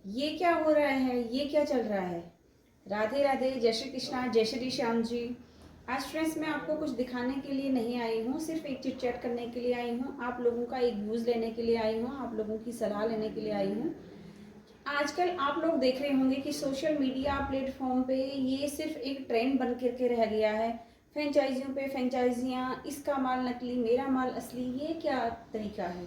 ये क्या हो रहा है, ये क्या चल रहा है। राधे राधे, जय श्री कृष्णा, जय श्री श्याम जी। आज फ्रेंड्स मैं आपको कुछ दिखाने के लिए नहीं आई हूँ, सिर्फ एक चिट चैट करने के लिए आई हूँ। आप लोगों का एक व्यूज़ लेने के लिए आई हूँ, आप लोगों की सलाह लेने के लिए आई हूँ। आजकल आप लोग देख रहे होंगे कि सोशल मीडिया प्लेटफॉर्म पे ये सिर्फ एक ट्रेंड बन करके रह गया है। फ्रेंचाइजियों पे फ्रेंचाइजियाँ, इसका माल नकली मेरा माल असली, ये क्या तरीका है।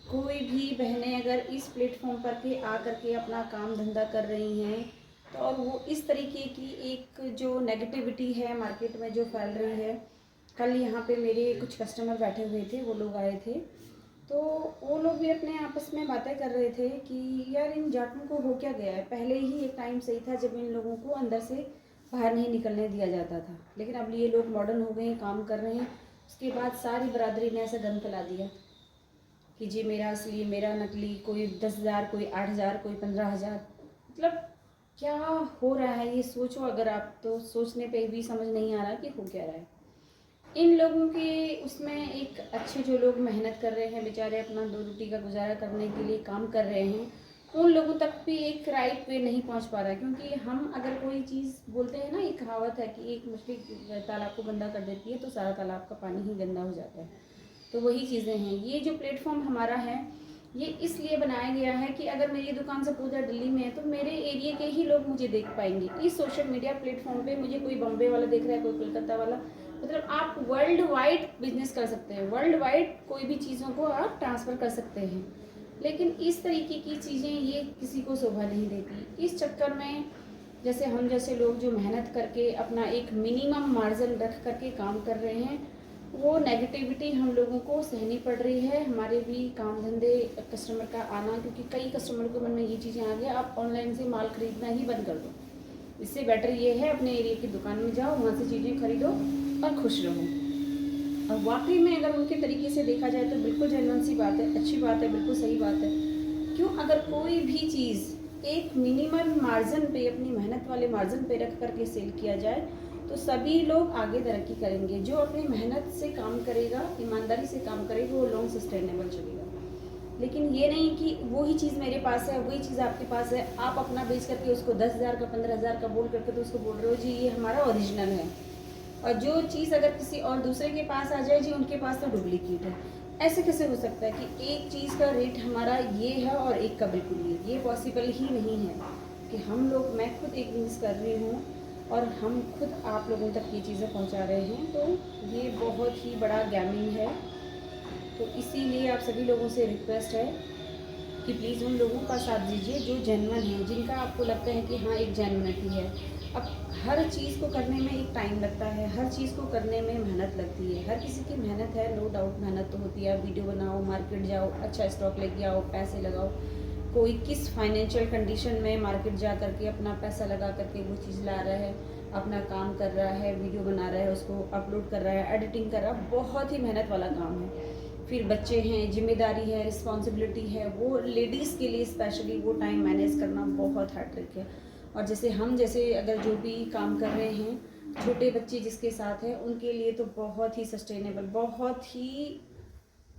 कोई भी बहनें अगर इस प्लेटफॉर्म पर के आ करके अपना काम धंधा कर रही हैं तो और वो इस तरीके की एक जो नेगेटिविटी है मार्केट में जो फैल रही है। कल यहाँ पे मेरे कुछ कस्टमर बैठे हुए थे, वो लोग आए थे, तो वो लोग भी अपने आपस में बातें कर रहे थे कि यार इन जाटों को हो क्या गया है। पहले ही एक टाइम सही था जब इन लोगों को अंदर से बाहर नहीं निकलने दिया जाता था, लेकिन अब ये लोग मॉडर्न हो गए हैं, काम कर रहे हैं। उसके बाद सारी बरादरी ने ऐसा गंद फैला दिया कि जी मेरा असली मेरा नकली, कोई 10,000, कोई 8,000, कोई 15,000। मतलब क्या हो रहा है ये सोचो अगर आप, तो सोचने पे भी समझ नहीं आ रहा कि हो क्या रहा है। इन लोगों के उसमें एक अच्छे जो लोग मेहनत कर रहे हैं बेचारे, अपना दो रोटी का गुजारा करने के लिए काम कर रहे हैं, उन लोगों तक भी एक राइट वे नहीं पहुंच पा रहा है। क्योंकि हम अगर कोई चीज़ बोलते हैं ना, एक कहावत है कि एक मछली तालाब को गंदा कर देती है तो सारा तालाब का पानी ही गंदा हो जाता है। तो वही चीज़ें हैं। ये जो प्लेटफॉर्म हमारा है ये इसलिए बनाया गया है कि अगर मेरी दुकान से पूरा दिल्ली में है तो मेरे एरिया के ही लोग मुझे देख पाएंगे। इस सोशल मीडिया प्लेटफॉर्म पे मुझे कोई बॉम्बे वाला देख रहा है, कोई कोलकाता वाला, मतलब आप वर्ल्ड वाइड बिजनेस कर सकते हैं, वर्ल्ड वाइड कोई भी चीज़ों को आप ट्रांसफ़र कर सकते हैं। लेकिन इस तरीके की चीज़ें ये किसी को शोभा नहीं देती। इस चक्कर में जैसे हम जैसे लोग जो मेहनत करके अपना एक मिनिमम मार्जिन रख करके काम कर रहे हैं, वो नेगेटिविटी हम लोगों को सहनी पड़ रही है। हमारे भी काम धंधे, कस्टमर का आना, क्योंकि कई कस्टमर के मन में ये चीज़ें आ गई आप ऑनलाइन से माल खरीदना ही बंद कर दो। इससे बेटर ये है अपने एरिया की दुकान में जाओ, वहाँ से चीज़ें खरीदो और खुश रहो। और वाकई में अगर उनके तरीके से देखा जाए तो बिल्कुल जेन्युइन सी बात है, अच्छी बात है, बिल्कुल सही बात है। क्यों, अगर कोई भी चीज़ एक मिनिमम मार्जिन पे, अपनी मेहनत वाले मार्जिन पे रख करके सेल किया जाए तो सभी लोग आगे तरक्की करेंगे। जो अपनी मेहनत से काम करेगा, ईमानदारी से काम करेगा, वो लॉन्ग सस्टेनेबल चलेगा। लेकिन ये नहीं कि वही चीज़ मेरे पास है, वही चीज़ आपके पास है, आप अपना बेच करके उसको 10,000 का 15,000 का बोल करके तो उसको बोल रहे हो जी ये हमारा ओरिजिनल है। और जो चीज़ अगर किसी और दूसरे के पास आ जाए जी उनके पास तो डुप्लीकेट है। ऐसे कैसे हो सकता है कि एक चीज़ का रेट हमारा ये है और एक का बिल्कुल ये पॉसिबल ही नहीं है। कि हम लोग, मैं खुद एक बिजनेस कर रही हूँ और हम खुद आप लोगों तक ये चीज़ें पहुँचा रहे हैं, तो ये बहुत ही बड़ा गैमिंग है। तो इसीलिए आप सभी लोगों से रिक्वेस्ट है कि प्लीज़ उन लोगों का साथ दीजिए जो जेन्युइन है, जिनका आपको लगता है कि हाँ एक जेन्युइनिटी है। अब हर चीज़ को करने में एक टाइम लगता है, हर चीज़ को करने में मेहनत लगती है, हर किसी की मेहनत है, नो डाउट मेहनत तो होती है। वीडियो बनाओ, मार्केट जाओ, अच्छा स्टॉक लेके आओ, पैसे लगाओ। कोई किस फाइनेंशियल कंडीशन में मार्केट जा करके अपना पैसा लगा करके वो चीज़ ला रहा है, अपना काम कर रहा है, वीडियो बना रहा है, उसको अपलोड कर रहा है, एडिटिंग कर रहा है, बहुत ही मेहनत वाला काम है। फिर बच्चे हैं, जिम्मेदारी है, रिस्पॉन्सिबिलिटी है, वो लेडीज़ के लिए स्पेशली वो टाइम मैनेज करना बहुत हैट्रिक है। और जैसे हम जैसे अगर जो भी काम कर रहे हैं, छोटे बच्चे जिसके साथ हैं, उनके लिए तो बहुत ही सस्टेनेबल,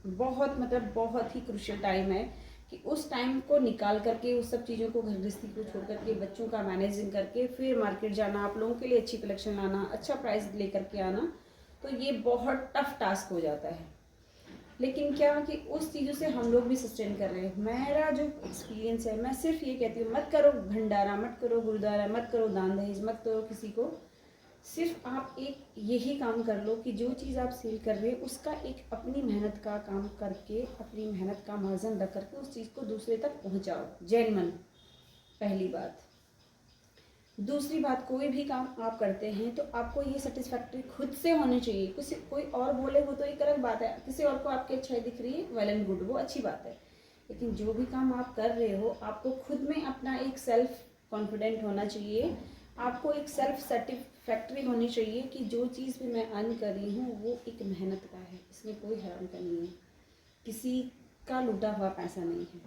बहुत मतलब बहुत ही क्रूशियल टाइम है कि उस टाइम को निकाल करके उस सब चीज़ों को, घर गृहस्थी को छोड़ करके, बच्चों का मैनेजिंग करके फिर मार्केट जाना, आप लोगों के लिए अच्छी कलेक्शन लाना, अच्छा प्राइस लेकर के आना, तो ये बहुत टफ टास्क हो जाता है। लेकिन क्या कि उस चीज़ों से हम लोग भी सस्टेन कर रहे हैं। मेरा जो एक्सपीरियंस है, मैं सिर्फ ये कहती हूँ, मत करो भंडारा, मत करो गुरुद्वारा, मत करो दान दहेज, मत करो किसी को। सिर्फ आप एक यही काम कर लो कि जो चीज़ आप सेल कर रहे हो उसका एक अपनी मेहनत का काम करके, अपनी मेहनत का मार्जिन रख करके उस चीज़ को दूसरे तक पहुँचाओ, जेन्युइन, पहली बात। दूसरी बात, कोई भी काम आप करते हैं तो आपको ये सेटिस्फैक्ट्री खुद से होनी चाहिए। किसी कोई और बोले वो तो एक अलग बात है, किसी और को आपकी अच्छाई दिख रही है, वेल एंड गुड, वो अच्छी बात है। लेकिन जो भी काम आप कर रहे हो आपको खुद में अपना एक सेल्फ कॉन्फिडेंट होना चाहिए, आपको एक सेल्फ सेटिस्फैक्ट्री होनी चाहिए कि जो चीज़ भी मैं अर्न कर रही हूँ वो एक मेहनत का है, इसमें कोई हैरान का नहीं है, किसी का लूटा हुआ पैसा नहीं है।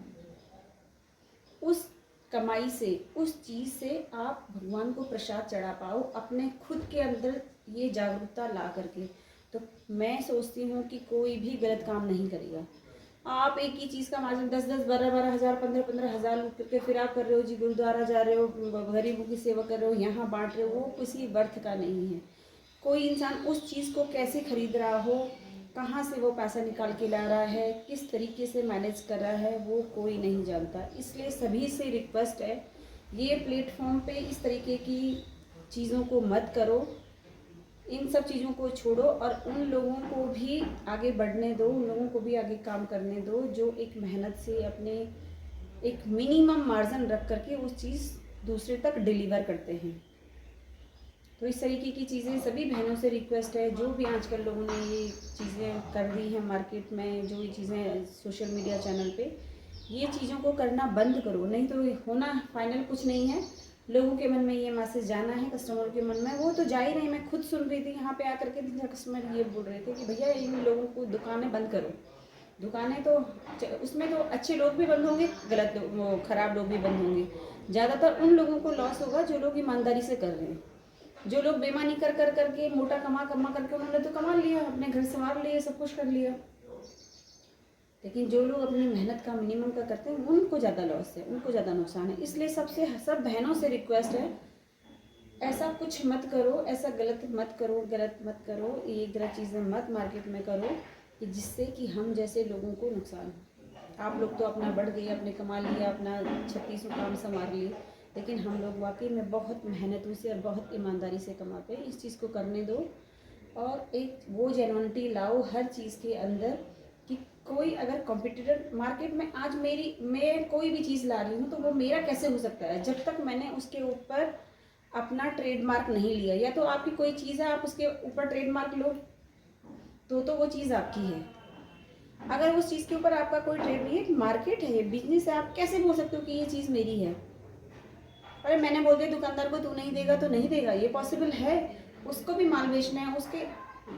उस कमाई से, उस चीज़ से आप भगवान को प्रसाद चढ़ा पाओ, अपने खुद के अंदर ये जागरूकता ला करके, तो मैं सोचती हूँ कि कोई भी गलत काम नहीं करेगा। आप एक ही चीज़ का मार्जिन 10-10, 12-12 हज़ार, 15-15 हज़ार रुपये फिर आप कर रहे हो जी, गुरुद्वारा जा रहे हो, गरीबों की सेवा कर रहे हो, यहाँ बांट रहे हो, वो किसी वर्थ का नहीं है। कोई इंसान उस चीज़ को कैसे खरीद रहा हो, कहाँ से वो पैसा निकाल के ला रहा है, किस तरीके से मैनेज कर रहा है, वो कोई नहीं जानता। इसलिए सभी से रिक्वेस्ट है, ये प्लेटफॉर्म पे इस तरीके की चीज़ों को मत करो, इन सब चीज़ों को छोड़ो और उन लोगों को भी आगे बढ़ने दो, उन लोगों को भी आगे काम करने दो जो एक मेहनत से अपने एक मिनिमम मार्जिन रख करके उस चीज़ दूसरे तक डिलीवर करते हैं। तो इस तरीके की चीज़ें सभी बहनों से रिक्वेस्ट है, जो भी आजकल लोगों ने ये चीज़ें कर दी हैं मार्केट में, जो ये चीज़ें सोशल मीडिया चैनल पे, ये चीज़ों को करना बंद करो, नहीं तो होना फाइनल कुछ नहीं है। लोगों के मन में ये मैसेज जाना है, कस्टमर के मन में, वो तो जा ही नहीं। मैं खुद सुन रही थी यहाँ पे आकर के, कस्टमर ये बोल रहे थे कि भैया इन लोगों को दुकानें बंद करो। दुकानें तो उसमें तो अच्छे लोग भी बंद होंगे, गलत वो खराब लोग भी बंद होंगे। ज़्यादातर उन लोगों को लॉस होगा जो लोग ईमानदारी से कर रहे हैं। जो लोग बेईमानी कर कर करके मोटा कमा करके उन्होंने तो कमा लिया, अपने घर संवार लिए, सब कुछ कर लिया, लेकिन जो लोग अपनी मेहनत का मिनिमम का करते हैं उनको ज़्यादा लॉस है, उनको ज़्यादा नुकसान है। इसलिए सब बहनों से रिक्वेस्ट है, ऐसा कुछ मत करो, ऐसा गलत मत करो, ये गलत चीज़ें मत मार्केट में करो कि जिससे कि हम जैसे लोगों को नुकसान हो। आप लोग तो अपना बढ़ गए, अपने कमा लिया, अपना 36 काम संवार लिए, लेकिन हम लोग वाकई में बहुत मेहनतों से और बहुत ईमानदारी से कमाते हैं। इस चीज़ को करने दो और एक वो जेन्युइनिटी लाओ हर चीज़ के अंदर कि कोई अगर कॉम्पिटिटर मार्केट में आज मैं कोई भी चीज़ ला रही हूँ तो वो मेरा कैसे हो सकता है जब तक मैंने उसके ऊपर अपना ट्रेडमार्क नहीं लिया। या तो आपकी कोई चीज़ है, आप उसके ऊपर ट्रेडमार्क लो तो वो चीज़ आपकी है। अगर उस चीज़ के ऊपर आपका कोई ट्रेड नहीं है, मार्केट है, ये बिजनेस है, आप कैसे बोल सकते हो कि ये चीज़ मेरी है? अरे मैंने बोल दिया दुकानदार को तू नहीं देगा तो नहीं देगा, ये पॉसिबल है। उसको भी माल बेचना है,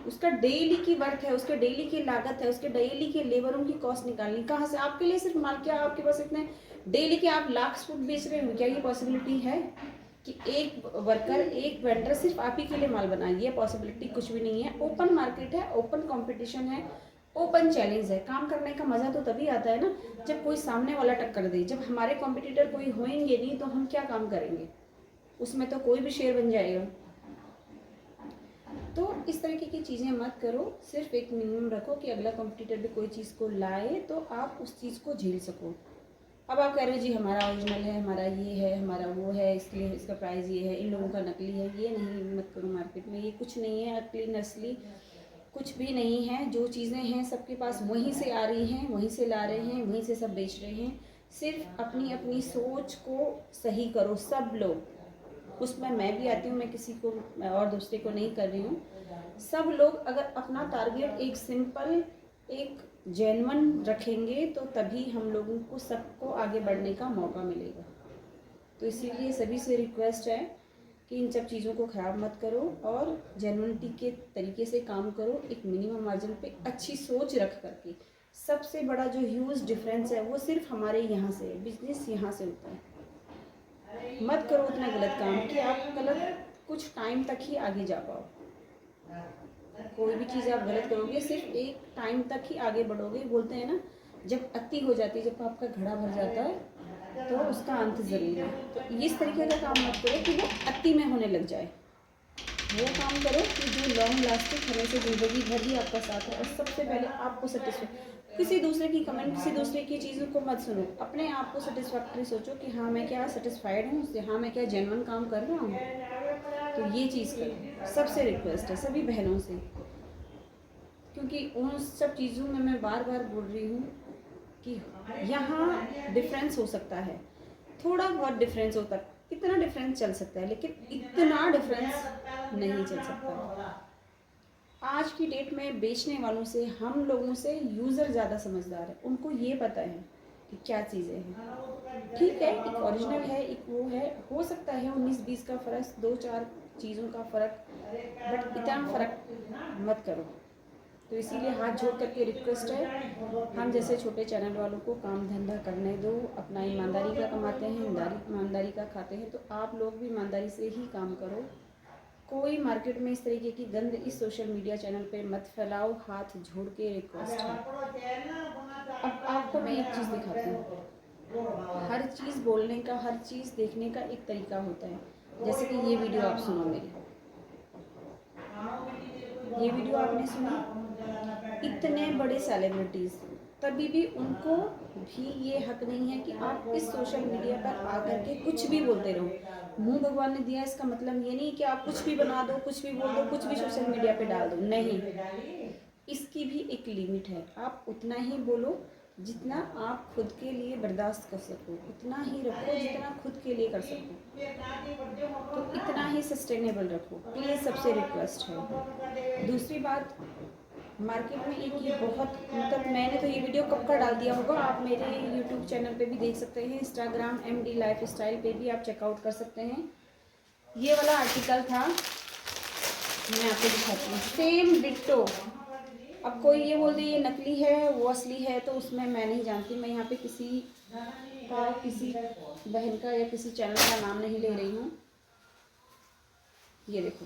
उसका डेली की वर्थ है, उसके डेली की लागत है, उसके डेली के लेबरों की कॉस्ट निकालनी कहाँ से? आपके लिए सिर्फ माल, क्या आपके पास इतने डेली के आप लाख फूट बेच रहे हो? क्या ये पॉसिबिलिटी है कि एक वर्कर, एक वेंडर सिर्फ आप ही के लिए माल बनाए? ये पॉसिबिलिटी कुछ भी नहीं है। ओपन मार्केट है, ओपन कंपटीशन है, ओपन चैलेंज है। काम करने का मज़ा तो तभी आता है ना जब कोई सामने वाला टक्कर दे। जब हमारे कॉम्पिटिटर कोई होंगे नहीं तो हम क्या काम करेंगे? उसमें तो कोई भी शेर बन जाएगा। तो इस तरीके की चीज़ें मत करो, सिर्फ एक मिनिमम रखो कि अगला कॉम्पिटिटर भी कोई चीज़ को लाए तो आप उस चीज़ को झेल सको। अब आप कह रहे हो जी हमारा ओरिजिनल है, हमारा ये है, हमारा वो है, इसलिए इसका प्राइस ये है, इन लोगों का नकली है। ये नहीं, मत करो मार्केट में, ये कुछ नहीं है, नकली नस्ली कुछ भी नहीं है। जो चीज़ें हैं सबके पास वहीं से आ रही हैं, वहीं से ला रहे हैं, वहीं से सब बेच रहे हैं। सिर्फ अपनी अपनी सोच को सही करो सब लोग, उसमें मैं भी आती हूँ, मैं किसी को और दूसरे को नहीं कर रही हूँ। सब लोग अगर अपना टारगेट एक सिंपल, एक जेन्युइन रखेंगे तो तभी हम लोगों को सबको आगे बढ़ने का मौका मिलेगा। तो इसीलिए सभी से रिक्वेस्ट है कि इन सब चीज़ों को ख़राब मत करो और जेन्युइनिटी के तरीके से काम करो, एक मिनिमम मार्जिन पे अच्छी सोच रख करके। सबसे बड़ा जो ह्यूज डिफरेंस है वो सिर्फ हमारे यहाँ से है, बिजनेस यहाँ से होता है। मत करो उतना गलत काम कि आप गलत कुछ टाइम तक ही आगे जा पाओ। कोई भी चीज़ आप गलत करोगे सिर्फ एक टाइम तक ही आगे बढ़ोगे। बोलते हैं ना, जब अति हो जाती है, जब आपका घड़ा भर जाता है तो उसका अंत ज़रूर है। तो इस तरीके का काम मत करो कि वो अति में होने लग जाए। वो काम करो कि जो लॉन्ग लास्टिंग हमेशा ज़िंदगी भर ही आपका साथ है। और सबसे पहले आपको सेटिस्फाई, किसी दूसरे की कमेंट, किसी दूसरे की चीज़ों को मत सुनो, अपने आप को सेटिस्फैक्ट्री सोचो कि हाँ मैं क्या सेटिस्फाइड हूँ उससे, हाँ मैं क्या जेन्युइन काम कर रहा हूँ। तो ये चीज़ करो, सबसे रिक्वेस्ट है सभी बहनों से, क्योंकि उन सब चीज़ों में मैं बार बार बोल रही हूँ कि यहाँ डिफरेंस हो सकता है, थोड़ा बहुत डिफरेंस होता है, इतना डिफरेंस चल सकता है, लेकिन इतना डिफरेंस नहीं चल सकता। आज की डेट में बेचने वालों से, हम लोगों से यूज़र ज़्यादा समझदार है, उनको ये पता है कि क्या चीज़ें हैं। ठीक है, एक ओरिजिनल है, एक वो है, हो सकता है 19-20 का फ़र्क, 2-4 चीज़ों का फ़र्क, बट इतना फ़र्क मत करो। तो इसीलिए हाथ जोड़ करके रिक्वेस्ट है, हम जैसे छोटे चैनल वालों को काम धंधा करने दो, अपना ईमानदारी का कमाते हैं, ईमानदारी का खाते हैं, तो आप लोग भी ईमानदारी से ही काम करो। कोई मार्केट में इस तरीके की गंद इस सोशल मीडिया चैनल पे मत फैलाओ, हाथ जोड़ के रिक्वेस्ट है। अब आपको मैं एक चीज़ दिखाती हूँ। हर चीज़ बोलने का, हर चीज़ देखने का एक तरीका होता है। जैसे कि ये वीडियो आप सुनो मेरी, ये वीडियो आपने सुनी, इतने बड़े सेलिब्रिटीज़, तभी भी उनको भी ये हक नहीं है कि आप इस सोशल मीडिया पर आकर के कुछ भी बोलते रहो। मुंह भगवान ने दिया, इसका मतलब ये नहीं कि आप कुछ भी बना दो, कुछ भी बोल दो, कुछ भी सोशल मीडिया पे डाल दो, नहीं। इसकी भी एक लिमिट है। आप उतना ही बोलो जितना आप खुद के लिए बर्दाश्त कर सको, उतना ही रखो जितना खुद के लिए कर सको, तो इतना ही सस्टेनेबल रखो प्लीज़, सबसे रिक्वेस्ट है। दूसरी बात, मार्केट में एक ये बहुत, मतलब मैंने तो ये वीडियो कब का डाल दिया होगा, आप मेरे यूट्यूब चैनल पे भी देख सकते हैं, इंस्टाग्राम MD लाइफस्टाइल पे भी आप चेकआउट कर सकते हैं। ये वाला आर्टिकल था, मैं आपको दिखाती हूँ, सेम डिट्टो। अब कोई ये बोल दे ये नकली है वो असली है, तो उसमें मैं नहीं जानती। मैं यहाँ पे किसी का, किसी बहन का या किसी चैनल का नाम नहीं ले रही हूँ। ये देखो,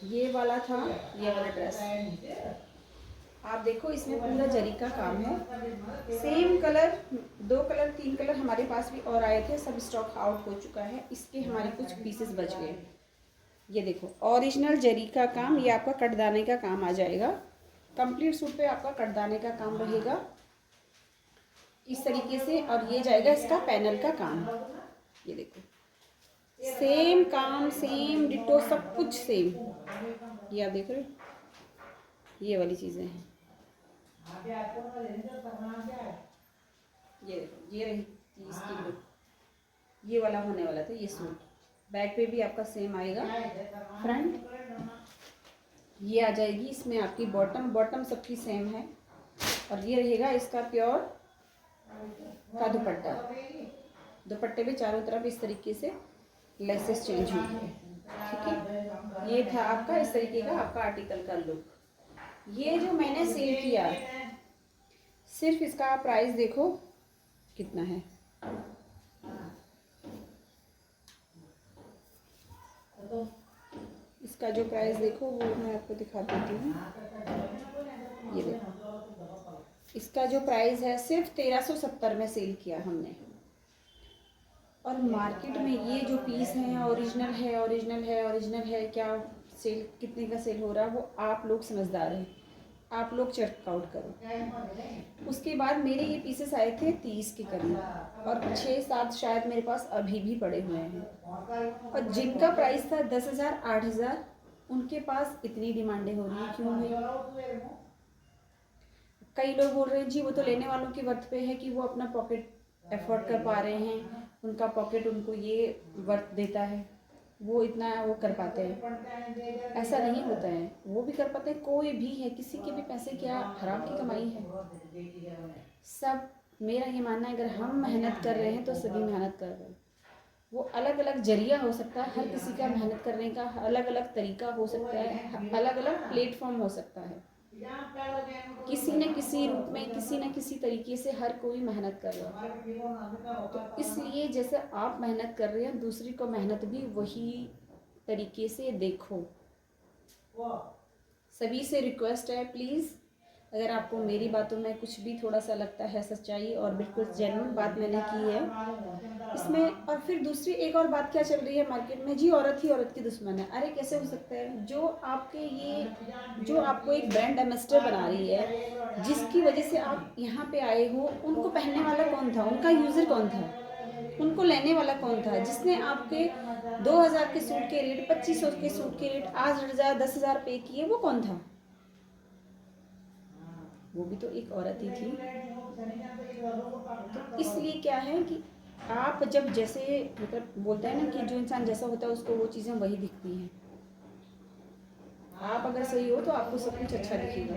ये वाला था, ये वाला ड्रेस आप देखो, इसमें पूरा जरी का काम है, सेम कलर, 2 कलर 3 कलर हमारे पास भी और आए थे, सब स्टॉक आउट हो चुका है, इसके हमारे कुछ पीसेस बच गए। ये देखो, ओरिजिनल जरी का काम, ये आपका कटदाने का काम आ जाएगा। कंप्लीट सूट पे आपका कटदाने का काम रहेगा इस तरीके से, और ये जाएगा इसका पैनल का काम। ये देखो, सेम काम, सेम डिटो, सब कुछ सेम। ये आप देख रहे हो, ये वाली चीज़ें हैं। ये देखो, ये रही 30 किलो, ये वाला होने वाला था ये सूट। बैक पे भी आपका सेम आएगा, फ्रंट ये आ जाएगी, इसमें आपकी बॉटम, बॉटम सबकी सेम है, और ये रहेगा इसका प्योर का दुपट्टा। दुपट्टे पे चारों तरफ इस तरीके से लेसेस चेंज हुई है, ठीक है। ये था आपका इस तरीके का आपका आर्टिकल का लुक। ये जो मैंने सेल किया, सिर्फ इसका आप प्राइस देखो कितना है। इसका जो प्राइस देखो वो मैं आपको दिखा देती हूँ। ये देखो, इसका जो प्राइस है सिर्फ 1370 में सेल किया हमने, और मार्केट में ये जो पीस हैं ओरिजिनल है, ओरिजिनल है, ओरिजिनल है, क्या सेल, कितने का सेल हो रहा है वो आप लोग समझदार हैं, आप लोग चेकआउट करो। उसके बाद मेरे ये पीसेस आए थे 30 के करीब, और 6-7 शायद मेरे पास अभी भी पड़े हुए हैं, और जिनका प्राइस था 10,000 8,000, उनके पास इतनी डिमांडें हो रही हैं, क्यों भाई? कई लोग बोल रहे हैं जी वो तो लेने वालों के वर्थ पे है कि वो अपना पॉकेट एफोर्ड कर पा रहे हैं, उनका पॉकेट उनको ये वर्थ देता है, वो इतना वो कर पाते हैं। ऐसा नहीं होता है, वो भी कर पाते हैं, कोई भी है, किसी के भी पैसे क्या हराम की कमाई है? सब, मेरा ये मानना है अगर हम मेहनत कर रहे हैं तो सभी मेहनत कर रहे हैं। वो अलग अलग जरिया हो सकता है, हर किसी का मेहनत करने का अलग अलग तरीका हो सकता है, अलग अलग प्लेटफॉर्म हो सकता है, किसी न किसी रूप में, किसी न किसी तरीके से हर कोई मेहनत कर रहा है। तो इसलिए जैसे आप मेहनत कर रहे हैं, दूसरी को मेहनत भी वही तरीके से देखो। सभी से रिक्वेस्ट है प्लीज़, अगर आपको मेरी बातों में कुछ भी थोड़ा सा लगता है सच्चाई, और बिल्कुल जेन्युइन बात मैंने की है इसमें। और फिर दूसरी एक और बात क्या चल रही है मार्केट में, जी औरत ही औरत की दुश्मन है। अरे कैसे हो सकता है? जो आपके ये, जो आपको एक ब्रांड एम्बेसडर बना रही है, जिसकी वजह से आप यहाँ पे आए हो, उनको पहनने वाला कौन था? उनका यूज़र कौन था? उनको लेने वाला कौन था? जिसने आपके 2000 के सूट के रेट, 2500 के सूट के रेट 8,000 10,000 पे किए, वो कौन था? वो भी तो एक औरत ही थी। तो इसलिए क्या है कि आप जब जैसे, मतलब बोलते हैं ना कि जो इंसान जैसा होता है उसको वो चीज़ें वही दिखती हैं। आप अगर सही हो तो आपको सब कुछ अच्छा दिखेगा।